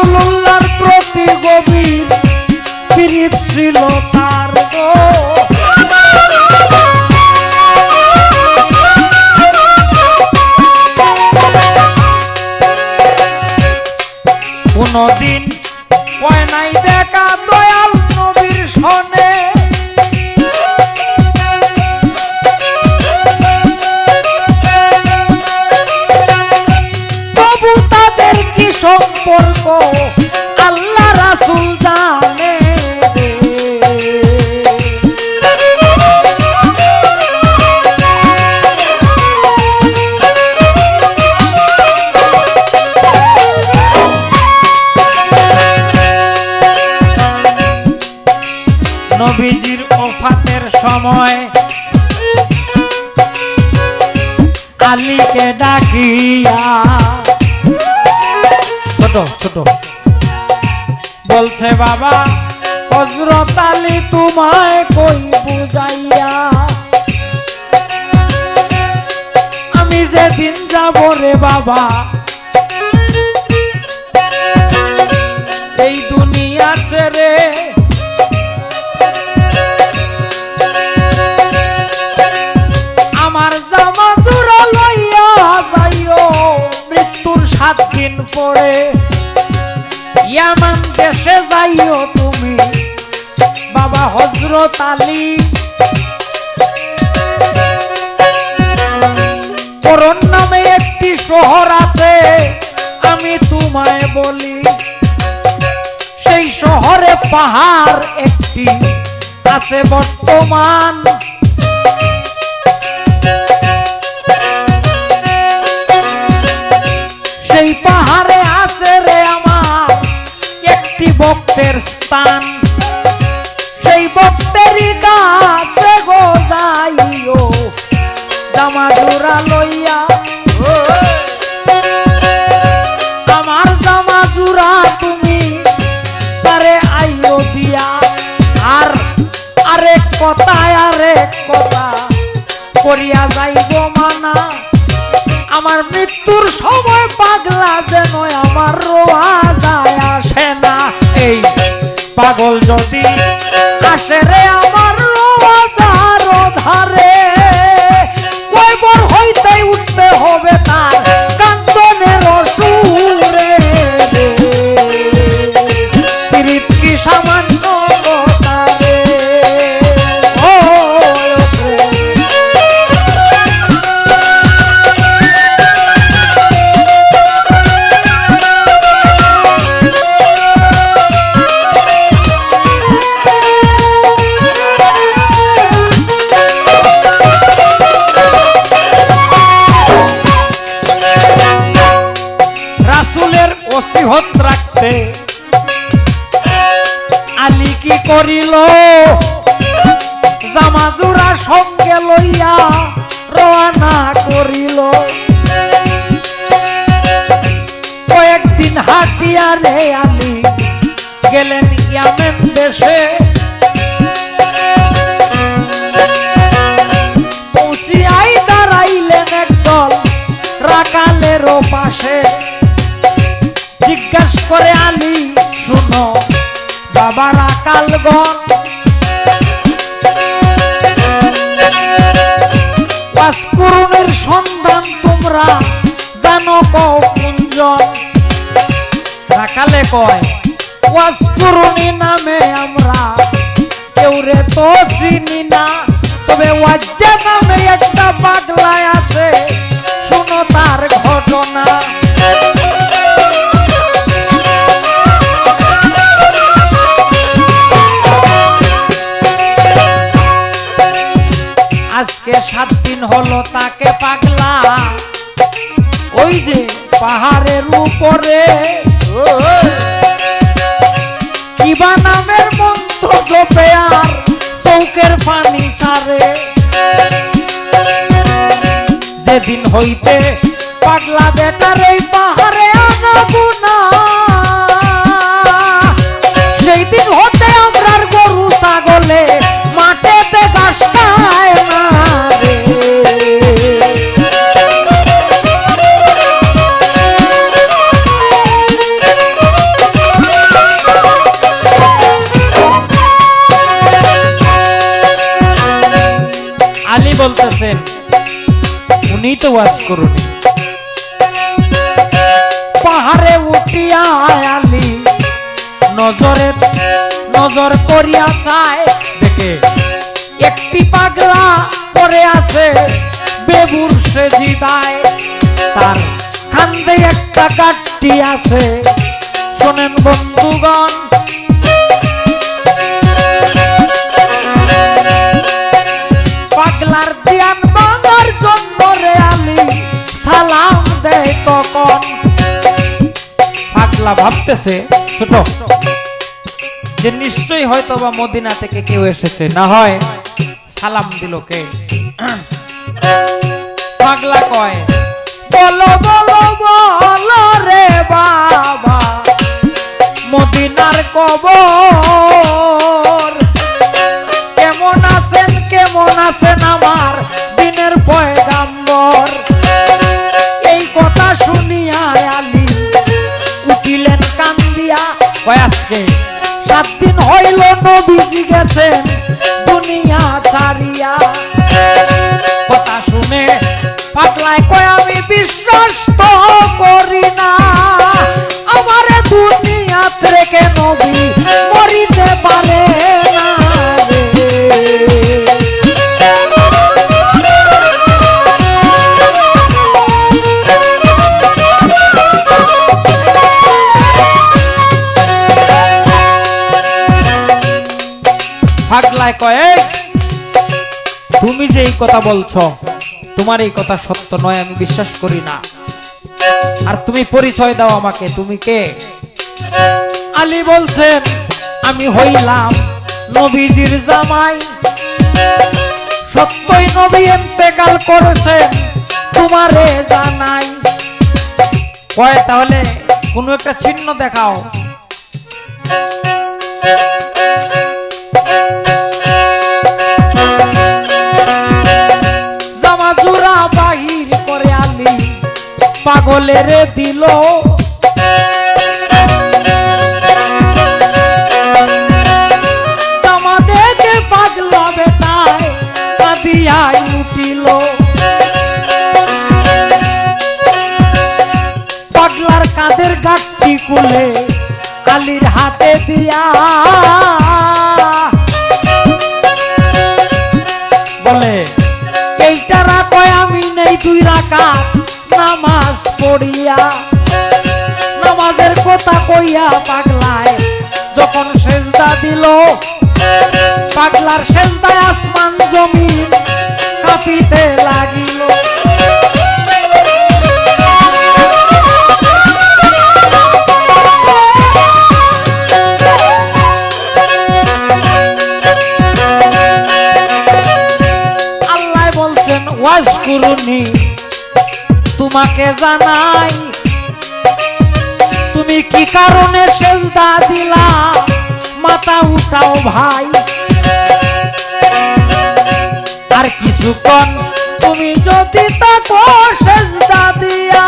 রাসূলুল্লাহর প্রতি গভীর প্রীত ছিল তার গো। কোনদিন কয় নাই দেখা দয়াল নবীর সনে, তবু তাদের কি সম্পর্ক আল্লাহ রাসূল জানে। নবীজির ওফাতের সময় আলীকে ডাকিয়া ছোট ছোট বলছে বাবা হযরত আলী তোমায় কই বুঝাইয়া, আমি যেদিন যাব রে বাবা এই দুনিয়া ছেড়ে, আমার জামা জোড়া লইয়া যাইও মৃত্যুর 7 দিন পরে, ইয়ামান দেশে যাইও তুমি বাবা হযরত আলী। করন নামে একটি শহর আছে আমি তোমায় বলি, সেই শহরে পাহাড় একটি আছে বর্তমান, সেই পাহাড়ে আছে রে আমার একটি ভক্তের স্থান, সেই ভক্তেরই কাছে গো যাইও জামা জোড়া লইয়া, আমার জামা জোড়া তুমি তারে আইও দিয়া। আর আরেক কথা করিয়া যাইব মানা, আমার মৃত্যুর সময় পাগলা যেন আমার রোয়া যায় আসে না, এই পাগল যদি আসে রে আমার রোয়া যার ধারে, কয়বার হইতে উঠতে হবে তার কান্দনের সুরে, প্রীত কি সামান্য তারে ওসিহত রাখতে আলী কি করিল, জামা জোড়া সঙ্গে লইয়া রওনা করিল। কয়েকদিন হাঁটিয়া রে আলী গেলেন ইয়ামেন দেশে, পৌঁছিয়াই দাঁড়াইলেন একদল রাখালেরও পাশে, জিজ্ঞাসা করে আলী শুনো বাবা রাখালগণ, ওয়াসকুরুনের সন্ধান তোমরা জানো কোনজন? রাখালে কয় ওয়াসকুরুনি নামে আমরা কেউ রে তো চিনি না, তবে ওয়াজ্জা নামে একটা পাগলায় আছে শুনো তার ঘটনা। আজকে 7 দিন হলো তাকে পাগলা ওই যে পাহাড়ের উপরে কিবা নামের মন্ত্র জপে আর চৌকের পানি ছাড়ে, যেদিন হইতে পাগলা বেটার এই পাহাড়ে আনাবো না, সেই দিন হতে আমরার গরু ছাগলে মাঠেতে ঘাস খায় না রে। বলছে ওয়াজ করুনি পাহাড়ে উঠিয়া আলী নজরে নজর করিয়া চায় দেখে একটি পাগলা পড়ে আছে বেবুর সে জিদায় তার কান্দে একটা কাঠটি আছে শোনেন বন্ধুগণ পাগলার ধ্যান ভাঙার জন্য রে আলী সালাম দেয় তখন পাগলা ভাবতেছে ছোট যে নিশ্চয়ই হয়তো বা মদিনা থেকে কেউ এসেছে না হয় সালাম দিল কে পাগলা কয় বলো বলো বলো রে বাবা মদিনার কবর কেমন আছেন আমার দিনের পয়গাম্বর এই কথা শুনিয়া আলী উঠিলেন কান্দিয়া কয় আজকে 7 দিন হইল নবীজি গেছেন দুনিয়া ছাড়িয়া কথা শুনে পাগলায় কয় আমি বিশ্বাস তো করি না আমার দুনিয়া থেকে নবী মরিতে পারে না পাগলায় কয় তুমি যে এই কথা বলছো তোমার এই কথা সত্য নয় আমি বিশ্বাস করি না আর তুমি পরিচয় দাও আমাকে তুমি কে আলী বলছেন আমি হইলাম নবীজির জামাই সত্যই নবী ইন্তেকাল করেছেন তোমারে জানাই কয় তাহলে কোনো একটা চিহ্ন দেখাও পাগলের দিল আমাদেরকে পাগলা বেটায় কাঁদিয়াই উঠিল পাগলার কাঁধের গাঁটটি খুলে আলীর হাতে দিয়া বলে এইটা রাখয় আমি নেই 2 রাকাত নামাজ পড়িয়া নামাজের কথা কইয়া পাগলায় যখন সেজদা দিল পাগলার সেজদায় আসমান জমিন কাঁপিতে লাগিল আল্লাহ বলছেন ওয়াজ করুনি তোমাকে জানাই তুমি কি কারণে সেজদা দিলা মাথা উঠাও ভাই আর কিছুক্ষণ তুমি যদি তাকো সেজদা দিয়া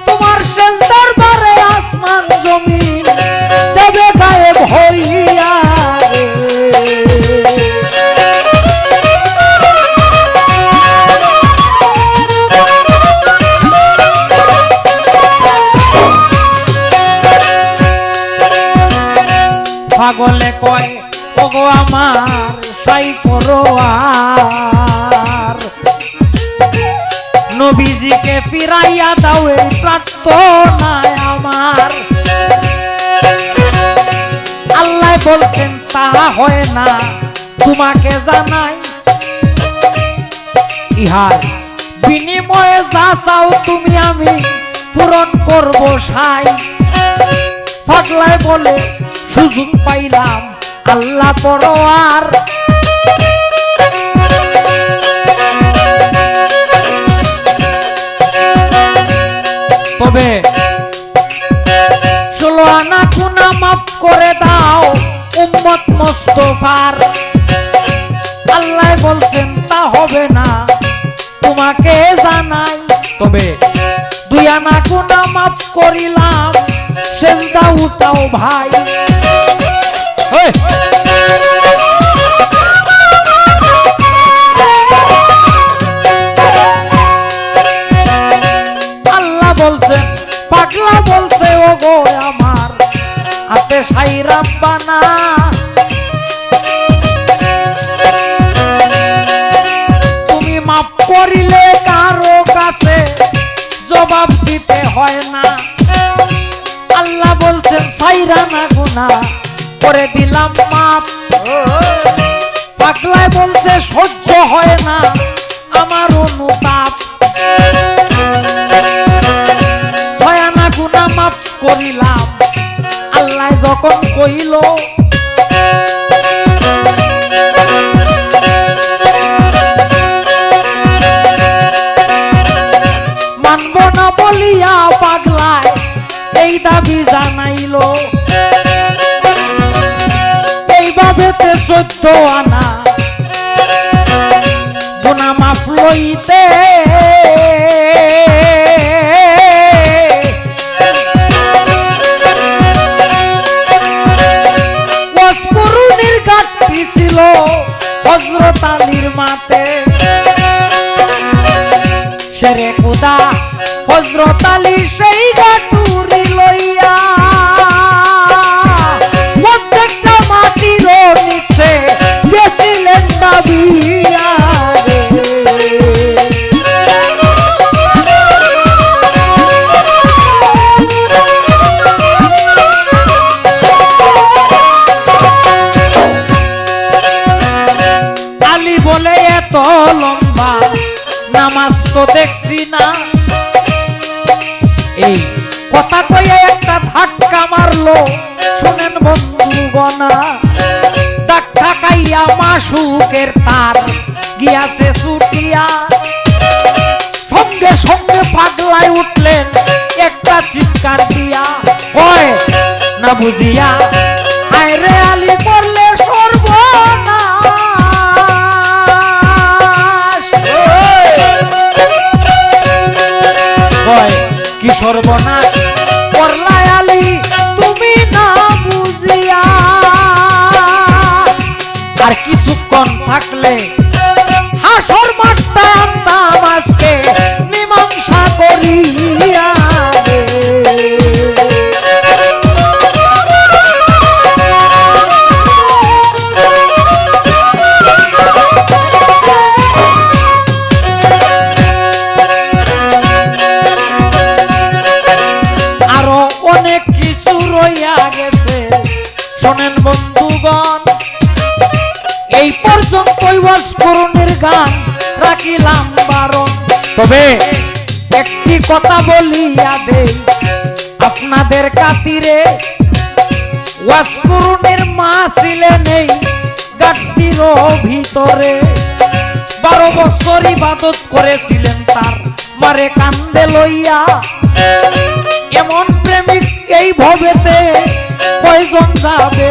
তোমার সেজদার বারে আসমান জমিন যাবে গায়েব হইয়া পাগলে কয় ওগো আমার সাই করো আর নবীজিকে ফিরাইয়া দাও এই প্রার্থনায় আমার আল্লাহ বলছেন তা হয় না তোমাকে জানাই ইহার বিনিময়ে যা চাও তুমি আমি পূরণ করব সাই পাগলায় বলে সুযোগ পাইলাম আল্লাহ পরোয়ার তবে 16 আনা গুনাহ মাফ করে দাও উম্মত মুস্তাফার আল্লাহ বলছেন তা হবে না তোমাকে জানাই তবে 2 আনা গুনাহ মাফ করিলাম সেজদা উঠাও ভাই রাব্বানা তুমি মাফ করিলে কারো কাছে জবাব দিতে হয় না। আল্লাহ বলছেন সাইরা না গুনাহ করে দিলাম মাফ। পাগলায় বলছে সহ্য হয় না আমার অনুতাপ। ছয়ানা গুনাহ মাফ করিলাম আল্লাহ যখন কইল মানব না বলিয়া পাগলায় এই দাবি জানাইল। এইভাবেতে 14 আনা গুনাহ মাফ লইতে ওয়াসকুরুনির ঘাটতি ছিল হযরত আলীর মাতে। শেরে খুদা হযরত আলী সেই ঘাটুরি লইয়া প্রত্যেকটা মাটির নিচে গেছিলেন দাবিয়া। আলী বলে এত লম্বা নামাজ তো দেখছি না। এই কথা কইয়া একটা ধাক্কা মারলো শুনেন বন্ধুগণা। ধাক্কা খাইয়া মাসুকের তার গিয়াছে ছুটিয়া। সঙ্গে সঙ্গে পাগলায় উঠলেন একটা চিৎকার দিয়া কয় না বুঝিয়া হায় রে আলী করলে সর্বনাশ। কয় কি সর্বনাশ করলাই আলী তুমি না বুঝিয়া। আর কিছুক্ষণ থাকলে হাসর মাঠটা আনতাম আজকে মীমাংসা করিয়া। আরো অনেক কিছু রইয়া গেছে শোনেন বন্ধুগণ। এই পর্যন্তই ওয়াসকুরুনির গান রাখিলাম বারণ। তবে একটি কথা বলিয়া দেই আপনাদের খাতিরে। ওয়াসকুরুনির মা ছিলেন এই গাট্টির ভিতরে। 12 বছর ইবাদত করেছিলেন তার মারে কান্দে লইয়া। এমন প্রেমিক এই ভবেতে কয়জন যাবে